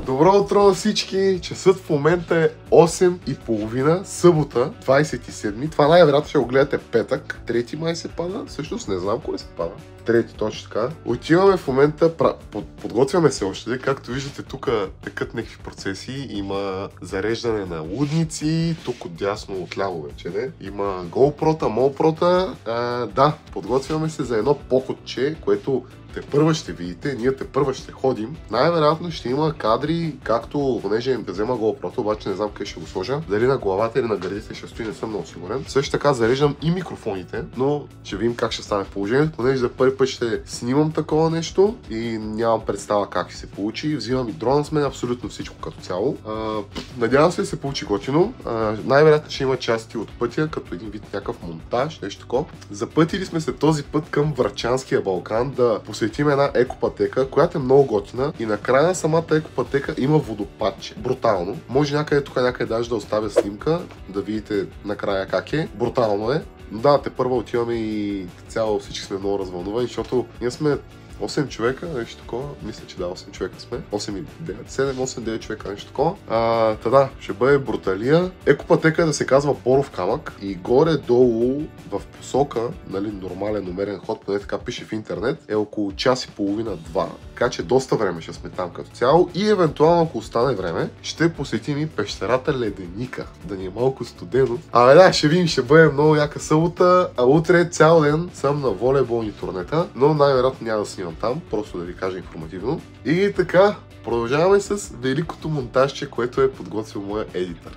Добро утро на всички! Часът в момента е 8:30, събота, 27. Това най-вероятно ще го гледате петък. 3 май се пада. Всъщност не знам кой се пада. 3, точно така. Отиваме в момента, подготвяме се още. Както виждате, тук текат някакви процеси. Има зареждане на лудници, тук отдясно, отляво вече не. Има GoPro-та, MoPro-та. Да, подготвяме се за едно походче, което тепърва ще видите, ние тепърва ще ходим. Най-вероятно ще има кадри, както, понеже да взема GoPro-то, обаче не знам къде ще го сложа. Дали на главата или на гърдите ще стои, не съм много сигурен. Също така зареждам и микрофоните, но ще видим как ще стане положението, понеже за първи път ще снимам такова нещо и нямам представа как ще се получи. Взимам и дрона с мен, абсолютно всичко като цяло. Надявам се да се получи готино. Най-вероятно ще има части от пътя, като един вид някакъв монтаж, нещо такова. Запътили сме се този път към Врачанския Балкан да посетим една екопътека, която е много готина и накрая на самата екопътека има водопадче. Брутално. Може някъде тук, някъде даже да оставя снимка, да видите накрая как е. Брутално е. Но да, тепърва отиваме и цяло всички сме много развълнувани, защото ние сме 8 човека, нещо такова. Мисля, че да, 8 човека сме. 8 и 9, 7, 8, 9 човека, нещо такова. Да, ще бъде бруталия. Екопътека да се казва Боров камък и горе-долу в посока, нали, нормален умерен ход, поне така пише в интернет, е около час и половина-2. Така че доста време ще сме там като цяло и евентуално, ако остане време, ще посетим и пещерата Леденика, да ни е малко студено. Да, ще видим, ще бъде много яка събота, а утре цял ден съм на волейболни турнета, но най-вероятно няма да снимам там, просто да ви кажа информативно. И така, продължаваме с великото монтажче, което е подготвил моя едитор.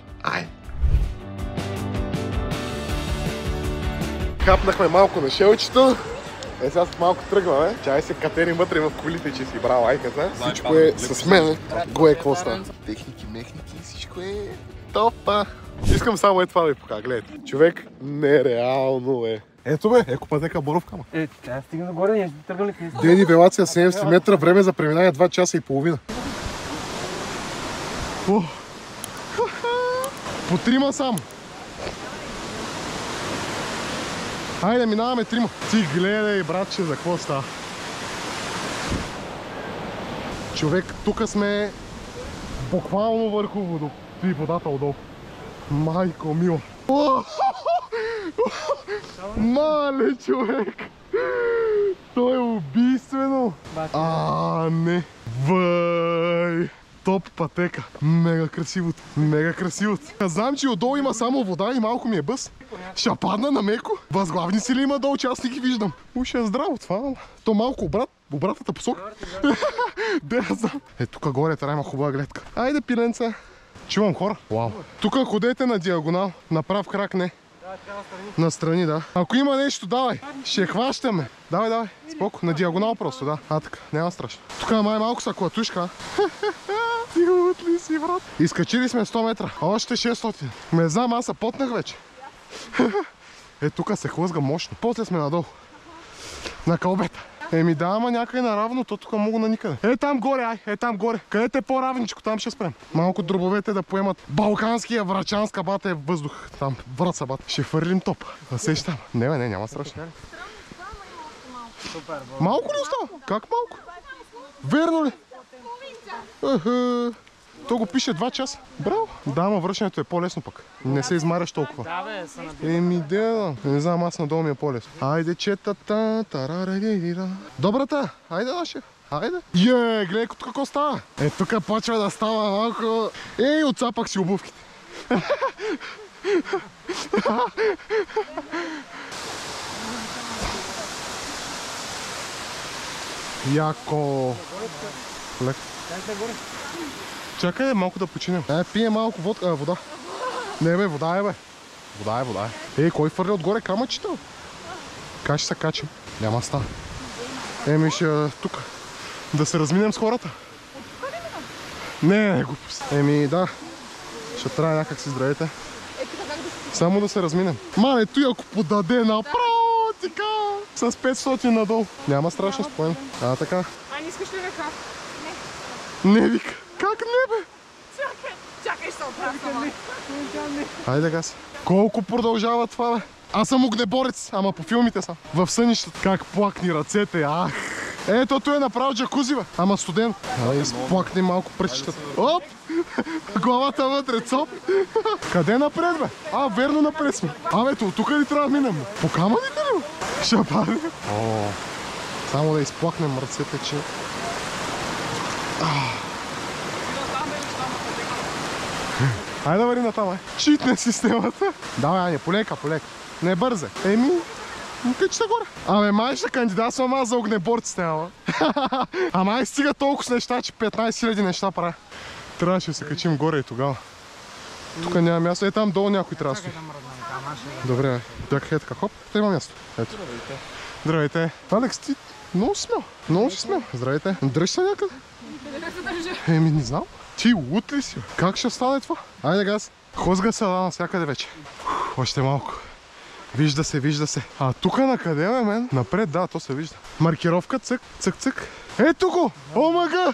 Хапнахме малко на шелчето. Сега малко тръгваме. Чай се катери вътре в колите, че си брал айката. Всичко е с мен. Го е какво става. Техники, мехники, всичко е топа. Искам само това да ви покажа, гледайте. Човек нереално е. Ето бе, екопътека Боров камък. Тя стигна нагоре, ние сме тръгнали. Денивелация 70 метра, време за преминание 2 часа и половина. По трима само. Хайде, минаваме трима. Ти гледай, братче, за какво става. Човек, тук сме буквално върху водата отдолу. Майко мила. Мале, човек! То е убийствено! Не! Въй! Топ пътека! Мега красивото! Мега красивото! Знам, че отдолу има само вода и малко ми е бъс. Ще падна на меко. Възглавни си ли има долу, че аз не ги виждам? Уж е здраво това. То малко обратната посока. Да, знам. Тук горе трябва има хубава гледка. Айде, пиленца! Чувам хора. Вау. Тук ходете на диагонал. На прав крак не. Настрани, да. Ако има нещо, давай. Ще хващаме. Давай. Споко. На диагонал просто, да. Така. Няма страшно. Тук май малко са клатушка. Тихот ли си, брат? Изкачили сме 100 метра. Още 600. Не знам, аз се потнах вече. Тук се хлъзга мощно. После сме надолу. На кълбета. Да, ама някъде наравно, то тук мога на никъде. Там горе, там горе. Където е по-равничко, там ще спрем. Малко дробовете да поемат балканския Врачанска бата е въздух. Там, Враца бата. Ще фърлим топ. Сеш там. Не, няма страшно. Малко ли остава? Как малко? Верно ли? То го пише 2 часа. Браво! Да, ама връщането е по-лесно пък. Не се измаряш толкова. Да, бе, са набили. Не знам, аз надолу ми е по-лесно. Айде, четата, тарараририра. Добрата! Айде, наше! Айде! Гледай тук какво става! Тук почва да става малко. Отцапах си обувките. Яко! Лек. Чакай малко да починем. Пие малко вода. Не бе, вода е бе. Вода е. Кой фърля отгоре камъчета? Как ще се качим? Няма става. Ще тук. Да се разминем с хората. Не, глупост. Да. Ще трябва някак си здравейте. Само да се разминем. Мале, той ако подаде направо, така. С 500 надолу. Няма страшно, спокойно. Така. Не искаш ли ръка? Не вика. Как не бе? Чакай, ще се оправя. Хайде газ. Колко продължава това бе? Аз съм огнеборец, ама по филмите съм. В сънищата. Как плакни ръцете, Ето, той е направил джакузи, бе. Ама студен. Ай, изплакне малко пръчетата. Оп! Главата вътре, цоп. Къде напред, бе? А, верно напред сме. Абе, тук ли трябва да минем? По камъните ли? Ще паде. О, само да изплакнем ръцете, че... Айде да вари натам, ай. Читне системата. Давай, Аня, полека, полека. Не бързе. Еми, качи горе. Абе, май ще кандидатствам аз за огнеборците, ама. Ама ай стига толкова неща, че 15 000 неща правя. Трябваше да се качим горе и тогава. Тук няма място. Е, там долу някой трябва да стои. Добре, бяха е така. Хоп, та има място. Ето. Здравейте. Алекс, ти много смел. Много си смел. Здравейте. Дръж се някъде? Еми, не знам. Ти лут ли си? Как ще стане това? Айде, газ. Хозга се да навсякъде вече. Още малко. Вижда се, вижда се. А тук на къде, бе, мен? Напред, да, то се вижда. Маркировка, цък, цък, цък. Ето го! О, мага!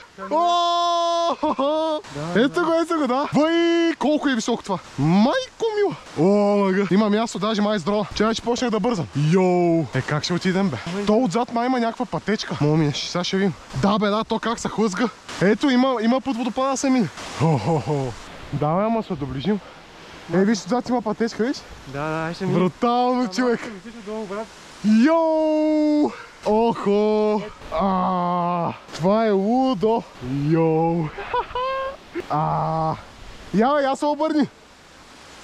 Ето го, да. Бай, колко е високо това. Майко мила. О, мага. Има място, даже май с дрона. Чай, че почнах да бързам. Йоу! Е, как ще отидем, бе? То отзад май има някаква пътечка. Момине, сега ще видим. Да, бе, да, то как се хлъзга. Ето, има под водопада се мине. Хо-хо-хо. Да, бе, ама се доближим. Е, виж, отзад има пътечка, виж? Да, ще мине. Брутално, човек. Йоу! Охо! Това е лудо! Йоу! Я се обърни!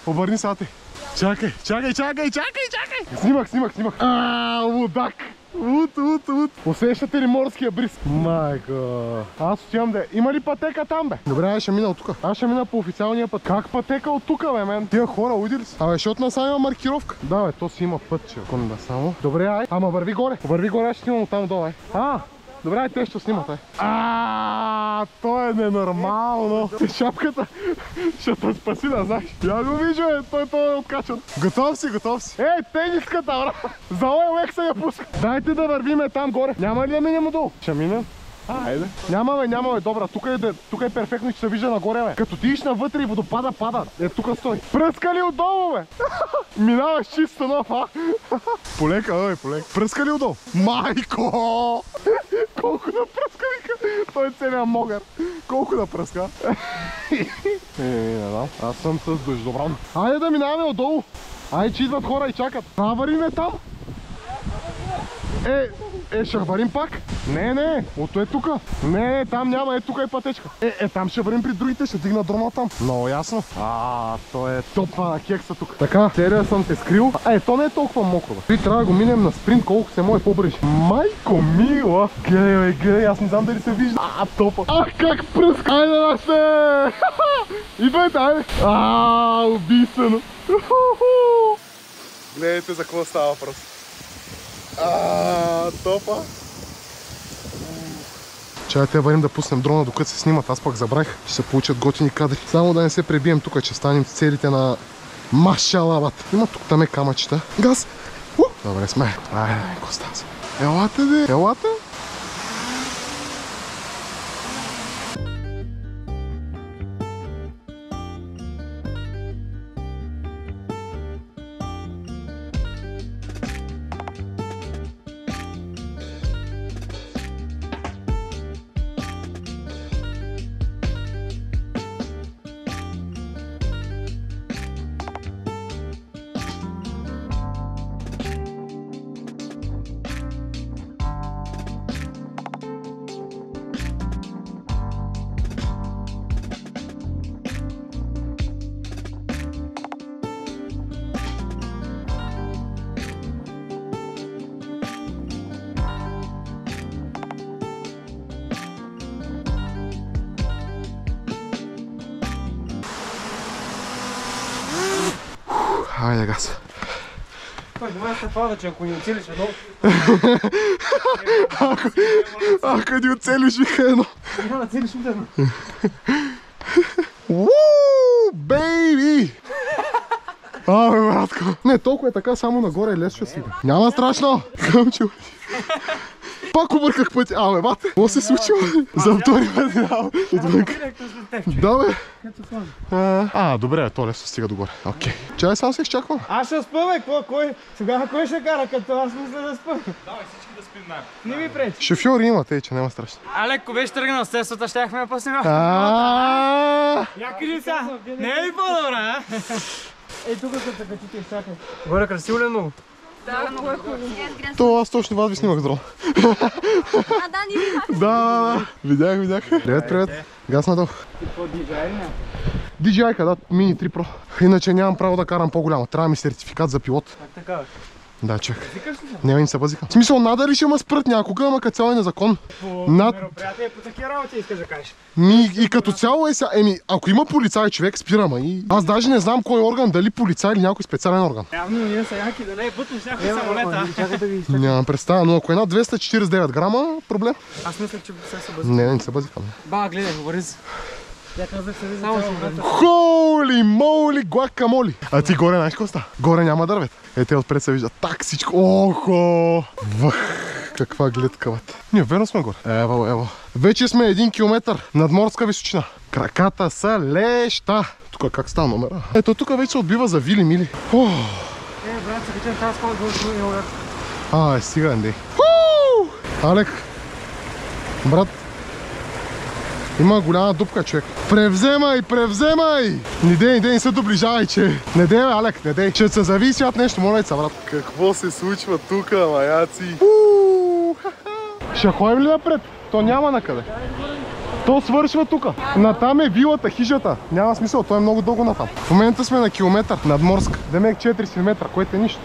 Обърни са те! Чакай! Снимах! Лудак! Луд! Усещате ли морския бриз? Майко! Аз отивам да... Има ли пътека там, бе? Добре, аз ще мина от тука. Аз ще мина по официалния път. Как пътека от тука, бе, мен? Тия хора уди ли са? Абе, защото насам има маркировка. Да, бе, то си има път, че ако не да само. Добре, ай. Ама върви горе. Аз ще снимам оттам долу, ай. Добре, ай, те ще снимат, ай. То е ненормално. Шапката ще те спаси, да знаеш. Я го вижда, той е откачан. Готов си. Ей, тениската, бра. За OLX се я пуска. Дайте да вървиме там горе. Няма ли да минем отдолу? Ще минем. Айде. Няма бе, добра. Тук е перфектно, че се вижда нагоре, бе. Като ти иш навътре и водопада пада. Е, тук стой. Пръска ли отдолу, бе? Минаваш чисто нов, а? Полека, бе, полека. Пръска ли отдолу? Майко! Колко да пръска, вика. Той е целият могър. Колко да пръска? Не знам. Аз съм с дъждобран. Айде да минаваме отдолу. Айде, че идват хора и чакат. Вариме там. Ще варим пак? Не, ото е тука. Не, там няма, тука е пътечка. Там ще варим при другите, ще дигна дрона там. Много ясно. То е топа на кекса тук. Така, серия съм те скрил. То не е толкова мокро. Ти трябва да го минем на спринт, колко се може по-бърже. Майко мила! Гледай, аз не знам дали се вижда. Топа. Как пръска! Айде да се! Идвайте, айде! Убийствено! Гледайте за какво става въпрос. Топа. Чай те варим да пуснем дрона, докато се снимат. Аз пак забравих, ще се получат готини кадри. Само да не се пребием тук, че станем с целите на машалабат. Има тук там камъчета. Газ! Добре сме. Айде, коста се. Елате. Айде, газ. Добре се пада, че ако ни оцелиш едно... Ако ни оцелиш, вика едно. Няма да целиш едно. Ууу, бейби! Братко. Не, толкова е така, само нагоре лес ще си. Няма страшно. Къмчо. Пак обърках пътя. Абе, бате, какво се случило? За втори път минавам отвън. Да, бе. Добре, то лесно стига догоре. Окей. Чай, само се изчаквам. Аз ще спа, бе, кой? Тогава кой ще кара, като аз мисля да спа? Давай всички да спим най. Не ми пречи. Шофьори има, тъй, че няма страшно. Алеко беше тръгнал с тестата, щяхме да пуснем. Я кажи сега, не е ли по-добре, а? Ей, тук като качите, чакай. Горе красиво ли е много? Да, много е хубаво. То аз точно вас ви снимах с дрон. Да, ни ви Да, видях. Привет. Газ надолу. Какво DJI ли? DJI-ка, да, Mini 3 Pro. Иначе нямам право да карам по-голямо. Трябва ми сертификат за пилот. Как така? Да, чакай. Викаш ли се? Не, не се бъзика. В смисъл, надали ще ме спрат някога, ама като цяло е незакон. По Над... мероприятие, по такива работи искаш да кажеш. И като цяло е сега, ако има полицай човек, спира ма и... Аз даже не знам кой орган, дали полицай или някой специален орган. Явно ние са яки, да не е бътнеш някой самолета. Чакай да ви изтъкна. Нямам представа, но ако е над 249 грама, проблем. Аз мислях, че сега се бъзика. Не се бъзика. Ба, гледай, говори се. Я казах се за цяло самолета. Холи, моли, гуакамоли. А ти горе, знаеш какво ста? Горе няма дървет. Те отпред се вижда так всичко. Охо! Каква гледка, бат. Ние верно сме горе. Ево. Вече сме 1 километър надморска височина. Краката са леща. Тук как става номера? Ето тук вече се отбива за вили-мили. Брат, се качем тази скоро долу и Стига, Андрей. Алек, брат, има голяма дупка, човек. Превземай! Не се доближавай, че... Не дей, Алек, не дей. Че се зависи от нещо, моля се, брат. Какво се случва тук, маяци? Ще ходим ли напред? То няма накъде. То свършва тук. Натам е вилата, хижата. Няма смисъл, то е много дълго натам. В момента сме на километър надморска. Демек 40 метра, което е нищо.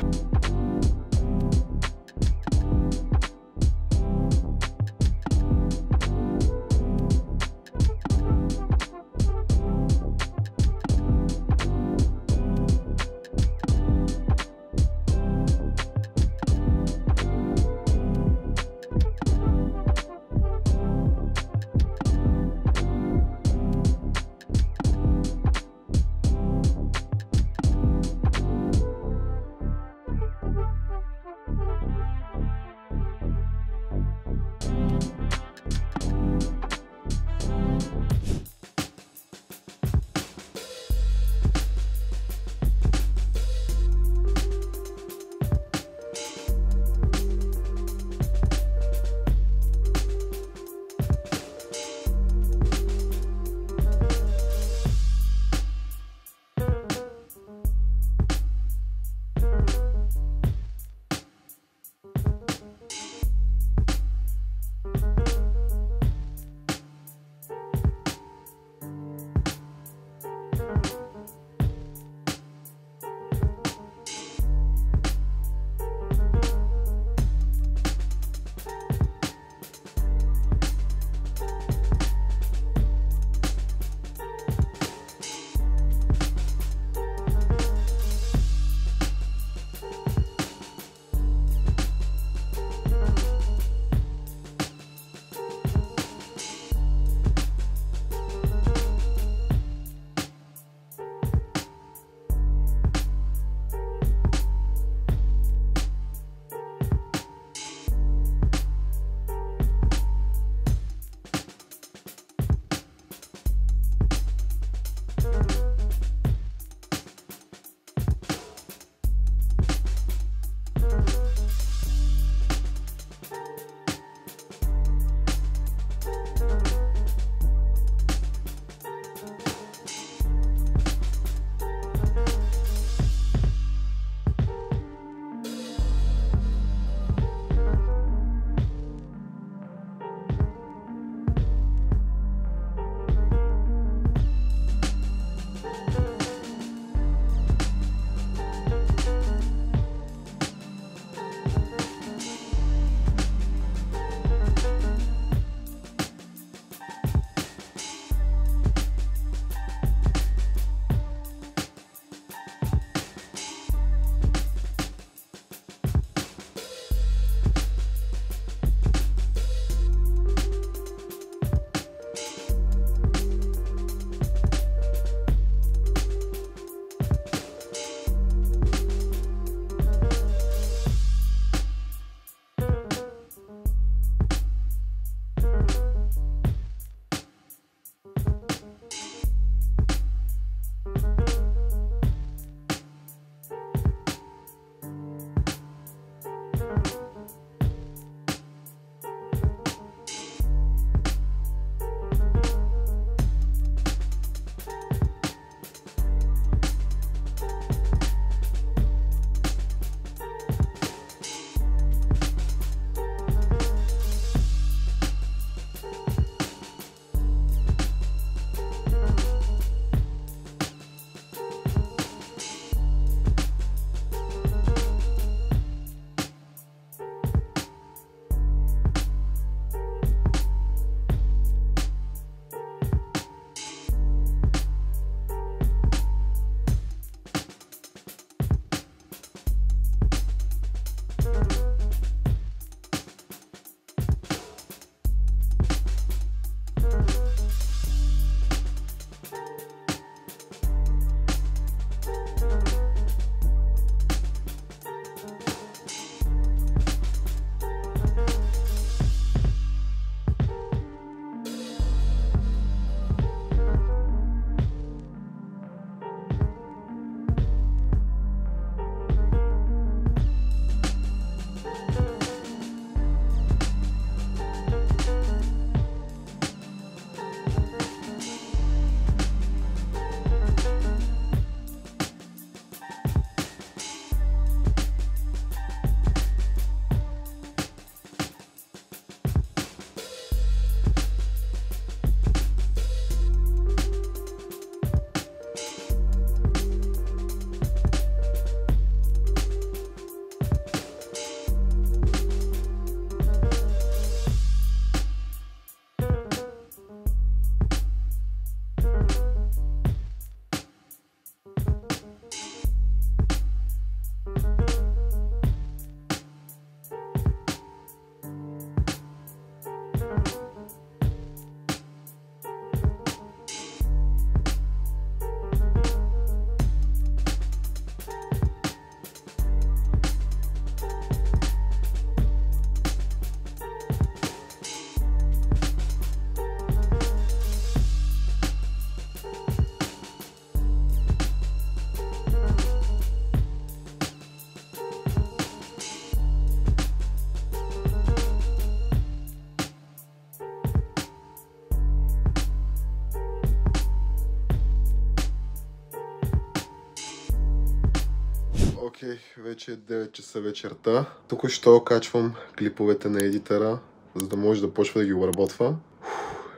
Окей, вече е 9 часа вечерта. Тук ще качвам клиповете на едитъра, за да може да почва да ги обработва.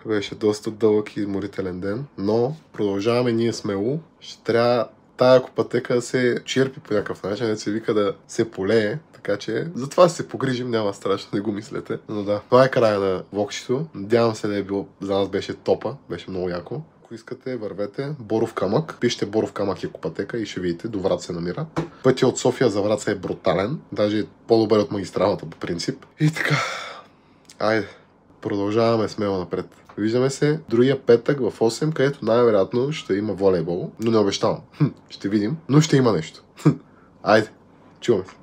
Беше доста дълъг и изморителен ден, но продължаваме ние смело. Ще трябва тая пътека да се черпи по някакъв начин, да се вика да се полее. Така че затова се погрижим, няма страшно, не го мислете. Но да, това е края на влогчето. Надявам се да е било, за нас беше топа, беше много яко. Ако искате, вървете. Боров камък. Пишете Боров камък и Екопътека и ще видите, до Враца се намира. Пътя от София за Враца е брутален, даже е по-добър от магистралата по принцип. И така, айде, продължаваме смело напред. Виждаме се другия петък в 8, където най-вероятно ще има волейбол, но не обещавам. Ще видим, но ще има нещо. Айде, чуваме се.